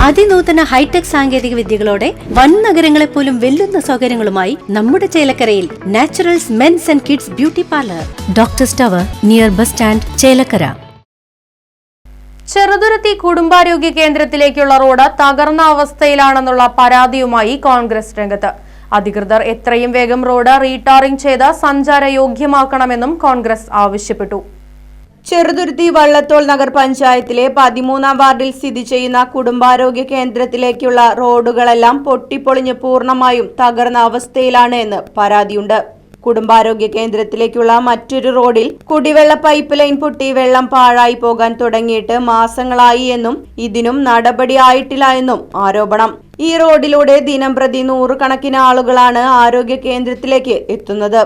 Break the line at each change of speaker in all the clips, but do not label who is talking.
അതിനൂതന hi tech സാങ്കേതിക വിദ്യകളോടെ വൻ നഗരങ്ങളെ പോലും വെല്ലുന്ന സൗകര്യങ്ങളുമായി നമ്മുടെ ചേലക്കരയിൽ naturals men's and kids beauty parlour, doctors tower, near bus stand, Chelakkara.
ചെറുതുരുത്തി കുടുംബാരോഗ്യ കേന്ദ്രത്തിലേക്കുള്ള റോഡ് തകർന്ന അവസ്ഥയിലാണെന്നുള്ള പരാതിയുമായി കോൺഗ്രസ് രംഗത്ത്. അധികൃതർ എത്രയും വേഗം റോഡ് റീടാറിംഗ് ചെയ്ത് സഞ്ചാരയോഗ്യമാക്കണമെന്നും കോൺഗ്രസ് ആവശ്യപ്പെട്ടു.
ചെറുതുരുത്തി വള്ളത്തോൾ നഗരപഞ്ചായത്തിലെ 13-ാം വാർഡിൽ സ്ഥിതി ചെയ്യുന്ന കുടുംബാരോഗ്യ കേന്ദ്രത്തിലേക്കുള്ള റോഡുകളെല്ലാം പൊട്ടിപ്പൊളിഞ്ഞ് പൂർണ്ണമായും തകർന്ന അവസ്ഥയിലാണ് എന്ന് പരാതിയുണ്ട്. കുടുംബാരോഗ്യ കേന്ദ്രത്തിലേക്കുള്ള മറ്റൊരു റോഡിൽ കുടിവെള്ള പൈപ്പ് ലൈൻ പൊട്ടി വെള്ളം പാഴായി പോകാൻ തുടങ്ങിയിട്ട് മാസങ്ങളായി എന്നും ഇതിനും നടപടിയായിട്ടില്ല എന്നും ആരോപണം. ഈ റോഡിലൂടെ ദിനംപ്രതി 100 കണക്കിന് ആളുകളാണ് ആരോഗ്യ കേന്ദ്രത്തിലേക്ക് എത്തുന്നത്.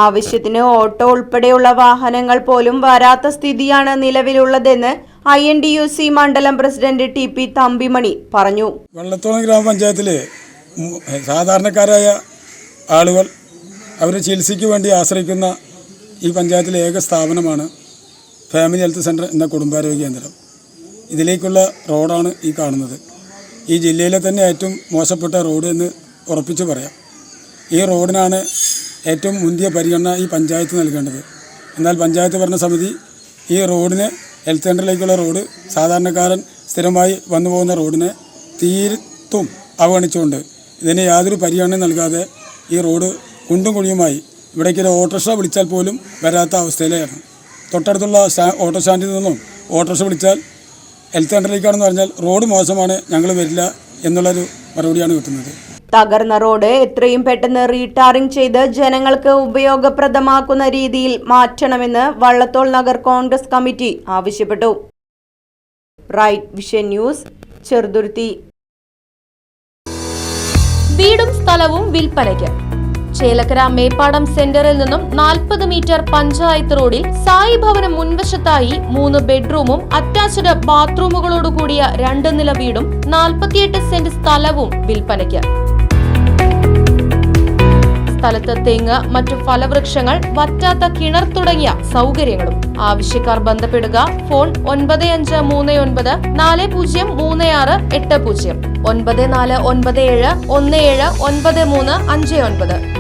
ആവശ്യത്തിന് ഓട്ടോ ഉൾപ്പെടെയുള്ള വാഹനങ്ങൾ പോലും വരാത്ത സ്ഥിതിയാണ് നിലവിലുള്ളതെന്ന് INDUC മണ്ഡലം പ്രസിഡന്റ് TP തമ്പിമണി പറഞ്ഞു.
വള്ളത്തോൾ ഗ്രാമപഞ്ചായത്തിലെ സാധാരണക്കാരായ ആളുകൾ അവരുടെ ചികിത്സയ്ക്ക് വേണ്ടി ആശ്രയിക്കുന്ന ഈ പഞ്ചായത്തിലെ ഏക സ്ഥാപനമാണ് ഫാമിലി ഹെൽത്ത് സെൻ്റർ എന്ന കുടുംബാരോഗ്യ കേന്ദ്രം. ഇതിലേക്കുള്ള റോഡാണ് ഈ കാണുന്നത്. ഈ ജില്ലയിലെ തന്നെ ഏറ്റവും മോശപ്പെട്ട റോഡ് എന്ന് ഉറപ്പിച്ച് പറയാം. ഈ റോഡിനാണ് ഏറ്റവും മുന്തിയ പരിഗണന ഈ പഞ്ചായത്ത് നൽകേണ്ടത്. എന്നാൽ പഞ്ചായത്ത് ഭരണസമിതി ഈ റോഡിന് ഹെൽത്ത് സെൻ്ററിലേക്കുള്ള റോഡ് സാധാരണക്കാരൻ സ്ഥിരമായി വന്നു പോകുന്ന റോഡിനെ തീർത്തും അവഗണിച്ചുകൊണ്ട് ഇതിന് യാതൊരു പരിഗണന നൽകാതെ ഈ റോഡ് കുണ്ടും കുഴിയുമായി ഇവിടേക്ക് ഓട്ടോറിക്ഷ വിളിച്ചാൽ പോലും വരാത്ത അവസ്ഥയിലാണ്. തൊട്ടടുത്തുള്ള ഓട്ടോ സ്റ്റാൻഡിൽ നിന്നും ഓട്ടോറിക്ഷ വിളിച്ചാൽ ഹെൽത്ത് സെൻ്ററിലേക്കാണെന്ന് പറഞ്ഞാൽ റോഡ് മോശമാണ്, ഞങ്ങൾ വരില്ല എന്നുള്ളൊരു മറുപടിയാണ് കിട്ടുന്നത്.
തകർന്ന റോഡ് എത്രയും പെട്ടെന്ന് റീടാറിംഗ് ചെയ്ത് ജനങ്ങൾക്ക് ഉപയോഗപ്രദമാക്കുന്ന രീതിയിൽ മാറ്റണമെന്ന് വള്ളത്തോൾ നഗർ കോൺഗ്രസ് കമ്മിറ്റി ആവശ്യപ്പെട്ടു. Right vision news, Cheruthuruthy.
വീടും സ്ഥലവും വിൽപ്പനയ്ക്ക്. ചേലക്കര മേപ്പാടം സെന്ററിൽ നിന്നും 40 മീറ്റർ പഞ്ചായത്ത് റോഡിൽ സായി ഭവന മുൻവശത്തായി 3 ബെഡ്റൂമും അറ്റാച്ച്ഡ് ബാത്റൂമുകളോട് കൂടിയ 2 നില വീടും 48 സെന്റ് സ്ഥലവും വിൽപ്പനയ്ക്ക്. സ്ഥലത്ത് തെങ്ങ്, മറ്റു ഫലവൃക്ഷങ്ങൾ, വറ്റാത്ത കിണർ തുടങ്ങിയ സൗകര്യങ്ങളും. ആവശ്യക്കാർ ബന്ധപ്പെടുക. ഫോൺ 9539 403680, 9497 179359.